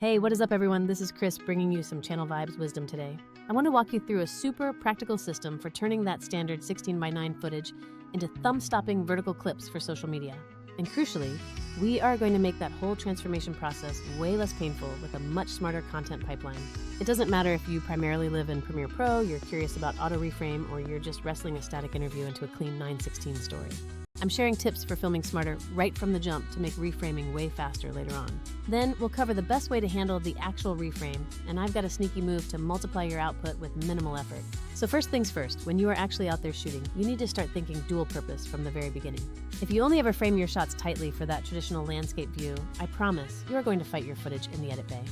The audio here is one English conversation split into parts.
Hey, what is up everyone? This is Chris bringing you some channel vibes wisdom today. I want to walk you through a super practical system for turning that standard 16:9 footage into thumb-stopping vertical clips for social media. And crucially, we are going to make that whole transformation process way less painful with a much smarter content pipeline. It doesn't matter if you primarily live in Premiere Pro, you're curious about auto reframe, or you're just wrestling a static interview into a clean 9:16 story. I'm sharing tips for filming smarter right from the jump to make reframing way faster later on. Then we'll cover the best way to handle the actual reframe, and I've got a sneaky move to multiply your output with minimal effort. So first things first, when you are actually out there shooting, you need to start thinking dual purpose from the very beginning. If you only ever frame your shots tightly for that traditional landscape view, I promise you are going to fight your footage in the edit bay.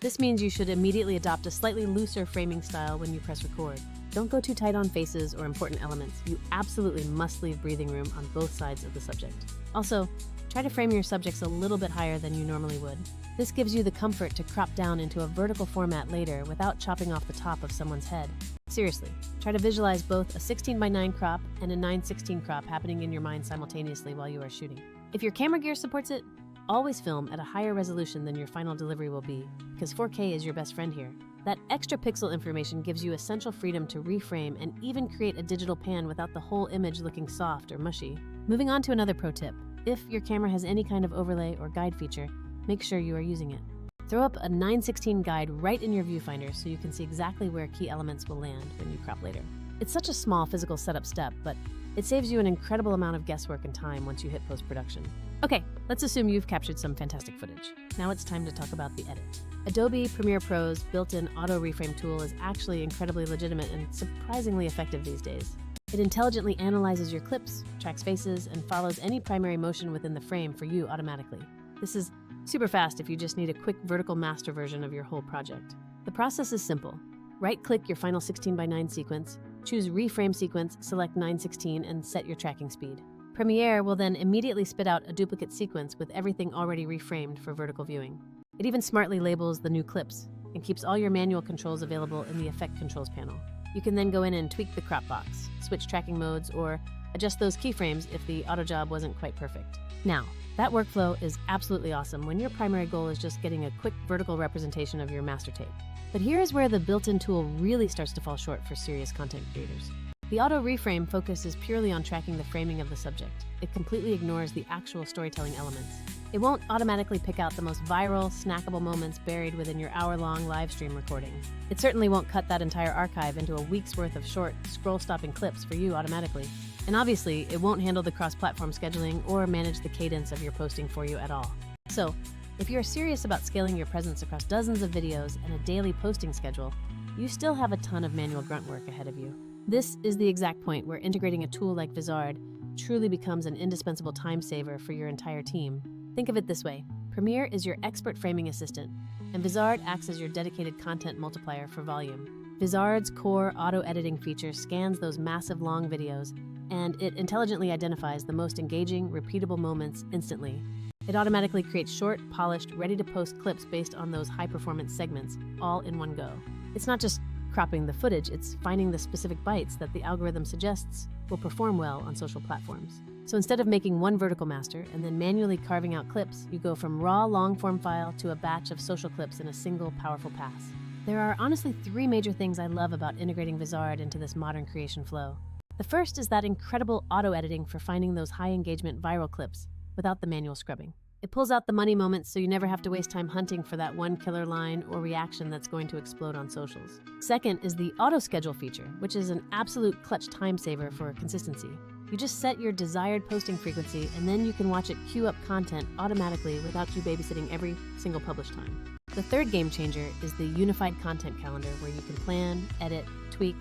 This means you should immediately adopt a slightly looser framing style when you press record. Don't go too tight on faces or important elements. You absolutely must leave breathing room on both sides of the subject. Also, try to frame your subjects a little bit higher than you normally would. This gives you the comfort to crop down into a vertical format later without chopping off the top of someone's head. Seriously, try to visualize both a 16:9 crop and a 9:16 crop happening in your mind simultaneously while you are shooting. If your camera gear supports it, always film at a higher resolution than your final delivery will be, because 4K is your best friend here. That extra pixel information gives you essential freedom to reframe and even create a digital pan without the whole image looking soft or mushy. Moving on to another pro tip. If your camera has any kind of overlay or guide feature, make sure you are using it. Throw up a 9:16 guide right in your viewfinder so you can see exactly where key elements will land when you crop later. It's such a small physical setup step, but it saves you an incredible amount of guesswork and time once you hit post-production. Okay, let's assume you've captured some fantastic footage. Now it's time to talk about the edit. Adobe Premiere Pro's built-in auto reframe tool is actually incredibly legitimate and surprisingly effective these days. It intelligently analyzes your clips, tracks faces, and follows any primary motion within the frame for you automatically. This is super fast if you just need a quick vertical master version of your whole project. The process is simple. Right-click your final 16:9 sequence, choose Reframe Sequence, select 9:16, and set your tracking speed. Premiere will then immediately spit out a duplicate sequence with everything already reframed for vertical viewing. It even smartly labels the new clips and keeps all your manual controls available in the Effect Controls panel. You can then go in and tweak the crop box, switch tracking modes, or adjust those keyframes if the auto job wasn't quite perfect. Now, that workflow is absolutely awesome when your primary goal is just getting a quick vertical representation of your master tape. But here is where the built-in tool really starts to fall short for serious content creators. The auto reframe focuses purely on tracking the framing of the subject. It completely ignores the actual storytelling elements. It won't automatically pick out the most viral, snackable moments buried within your hour-long live stream recording. It certainly won't cut that entire archive into a week's worth of short, scroll-stopping clips for you automatically. And obviously, it won't handle the cross-platform scheduling or manage the cadence of your posting for you at all. So, if you're serious about scaling your presence across dozens of videos and a daily posting schedule, you still have a ton of manual grunt work ahead of you. This is the exact point where integrating a tool like Vizard truly becomes an indispensable time saver for your entire team. Think of it this way. Premiere is your expert framing assistant, and Vizard acts as your dedicated content multiplier for volume. Vizard's core auto-editing feature scans those massive long videos, and it intelligently identifies the most engaging, repeatable moments instantly. It automatically creates short, polished, ready-to-post clips based on those high-performance segments, all in one go. It's not just cropping the footage, it's finding the specific bites that the algorithm suggests will perform well on social platforms. So instead of making one vertical master and then manually carving out clips, you go from raw long-form file to a batch of social clips in a single powerful pass. There are honestly three major things I love about integrating Vizard into this modern creation flow. The first is that incredible auto-editing for finding those high-engagement viral clips without the manual scrubbing. It pulls out the money moments so you never have to waste time hunting for that one killer line or reaction that's going to explode on socials. Second is the auto schedule feature, which is an absolute clutch time saver for consistency. You just set your desired posting frequency and then you can watch it queue up content automatically without you babysitting every single publish time. The third game changer is the unified content calendar where you can plan, edit, tweak,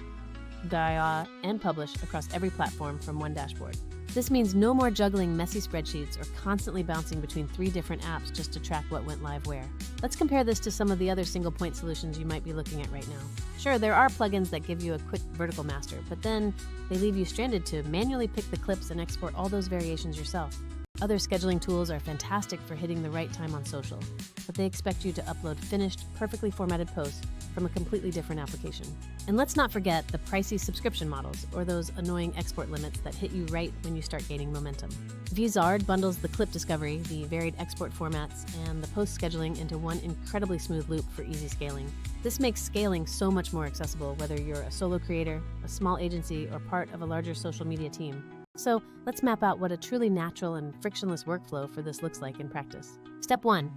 dial, and publish across every platform from one dashboard. This means no more juggling messy spreadsheets or constantly bouncing between 3 different apps just to track what went live where. Let's compare this to some of the other single-point solutions you might be looking at right now. Sure, there are plugins that give you a quick vertical master, but then they leave you stranded to manually pick the clips and export all those variations yourself. Other scheduling tools are fantastic for hitting the right time on social, but they expect you to upload finished, perfectly formatted posts from a completely different application. And let's not forget the pricey subscription models, or those annoying export limits that hit you right when you start gaining momentum. Vizard bundles the clip discovery, the varied export formats, and the post scheduling into one incredibly smooth loop for easy scaling. This makes scaling so much more accessible whether you're a solo creator, a small agency, or part of a larger social media team. So let's map out what a truly natural and frictionless workflow for this looks like in practice. Step 1.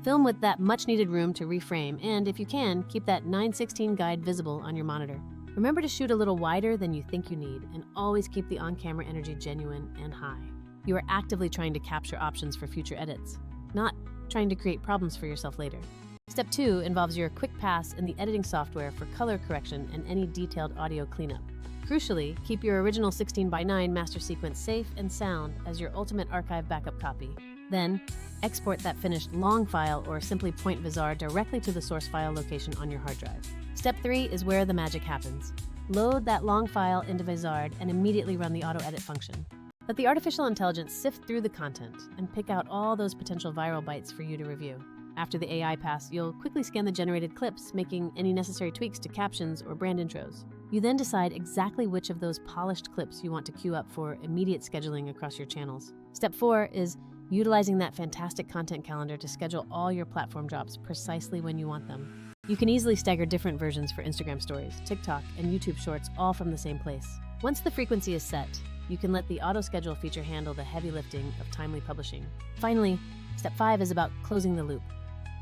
Film with that much-needed room to reframe, and if you can, keep that 9:16 guide visible on your monitor. Remember to shoot a little wider than you think you need, and always keep the on-camera energy genuine and high. You are actively trying to capture options for future edits, not trying to create problems for yourself later. Step 2 involves your quick pass in the editing software for color correction and any detailed audio cleanup. Crucially, keep your original 16:9 master sequence safe and sound as your ultimate archive backup copy. Then, export that finished long file or simply point Vizard directly to the source file location on your hard drive. Step 3 is where the magic happens. Load that long file into Vizard and immediately run the auto edit function. Let the artificial intelligence sift through the content and pick out all those potential viral bites for you to review. After the AI pass, you'll quickly scan the generated clips, making any necessary tweaks to captions or brand intros. You then decide exactly which of those polished clips you want to queue up for immediate scheduling across your channels. Step 4 is utilizing that fantastic content calendar to schedule all your platform drops precisely when you want them. You can easily stagger different versions for Instagram stories, TikTok, and YouTube Shorts all from the same place. Once the frequency is set, you can let the auto schedule feature handle the heavy lifting of timely publishing. Finally, step 5 is about closing the loop.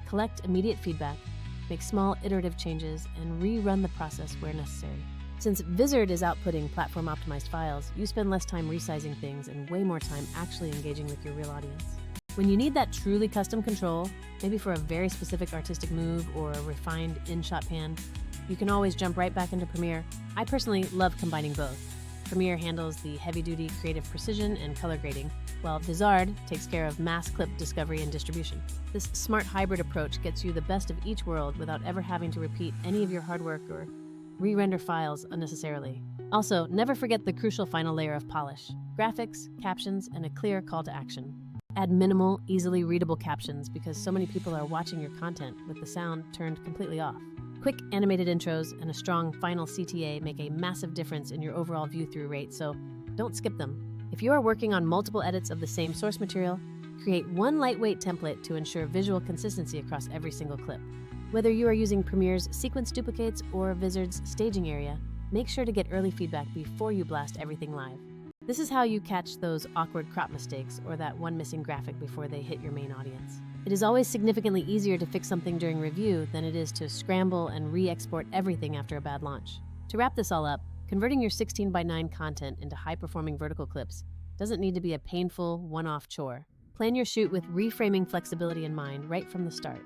Collect immediate feedback, make small iterative changes, and rerun the process where necessary. Since Vizard is outputting platform-optimized files, you spend less time resizing things and way more time actually engaging with your real audience. When you need that truly custom control, maybe for a very specific artistic move or a refined in-shot pan, you can always jump right back into Premiere. I personally love combining both. Premiere handles the heavy-duty creative precision and color grading, while Vizard takes care of mass clip discovery and distribution. This smart hybrid approach gets you the best of each world without ever having to repeat any of your hard work or re-render files unnecessarily. Also, never forget the crucial final layer of polish: graphics, captions, and a clear call to action. Add minimal, easily readable captions because so many people are watching your content with the sound turned completely off. Quick animated intros and a strong final CTA make a massive difference in your overall view-through rate, so don't skip them. If you are working on multiple edits of the same source material, create one lightweight template to ensure visual consistency across every single clip. Whether you are using Premiere's sequence duplicates or Vizard's staging area, make sure to get early feedback before you blast everything live. This is how you catch those awkward crop mistakes or that one missing graphic before they hit your main audience. It is always significantly easier to fix something during review than it is to scramble and re-export everything after a bad launch. To wrap this all up, converting your 16:9 content into high-performing vertical clips doesn't need to be a painful, one-off chore. Plan your shoot with reframing flexibility in mind right from the start.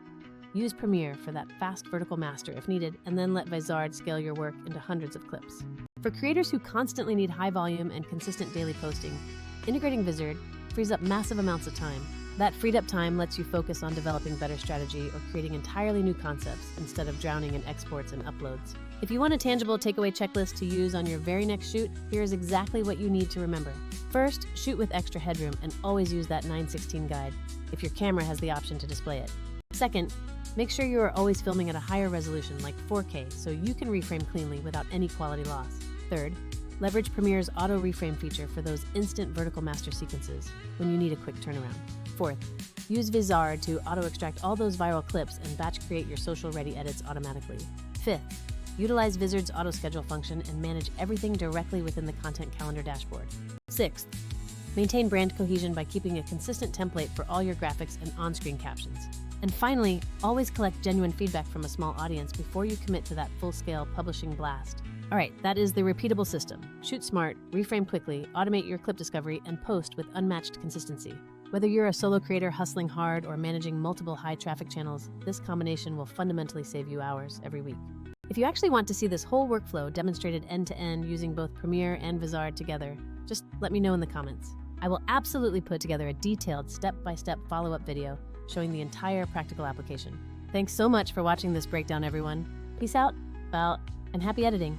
Use Premiere for that fast vertical master if needed, and then let Vizard scale your work into hundreds of clips. For creators who constantly need high volume and consistent daily posting, integrating Vizard frees up massive amounts of time. That freed up time lets you focus on developing better strategy or creating entirely new concepts instead of drowning in exports and uploads. If you want a tangible takeaway checklist to use on your very next shoot, here's exactly what you need to remember. First, shoot with extra headroom and always use that 9:16 guide if your camera has the option to display it. Second, make sure you are always filming at a higher resolution like 4K so you can reframe cleanly without any quality loss. Third, leverage Premiere's Auto Reframe feature for those instant vertical master sequences when you need a quick turnaround. Fourth, use Vizard to auto-extract all those viral clips and batch create your social-ready edits automatically. Fifth, utilize Vizard's auto-schedule function and manage everything directly within the content calendar dashboard. Sixth, maintain brand cohesion by keeping a consistent template for all your graphics and on-screen captions. And finally, always collect genuine feedback from a small audience before you commit to that full-scale publishing blast. All right, that is the repeatable system. Shoot smart, reframe quickly, automate your clip discovery, and post with unmatched consistency. Whether you're a solo creator hustling hard or managing multiple high-traffic channels, this combination will fundamentally save you hours every week. If you actually want to see this whole workflow demonstrated end-to-end using both Premiere and Vizard together, just let me know in the comments. I will absolutely put together a detailed step-by-step follow-up video showing the entire practical application. Thanks so much for watching this breakdown, everyone. Peace out, and happy editing.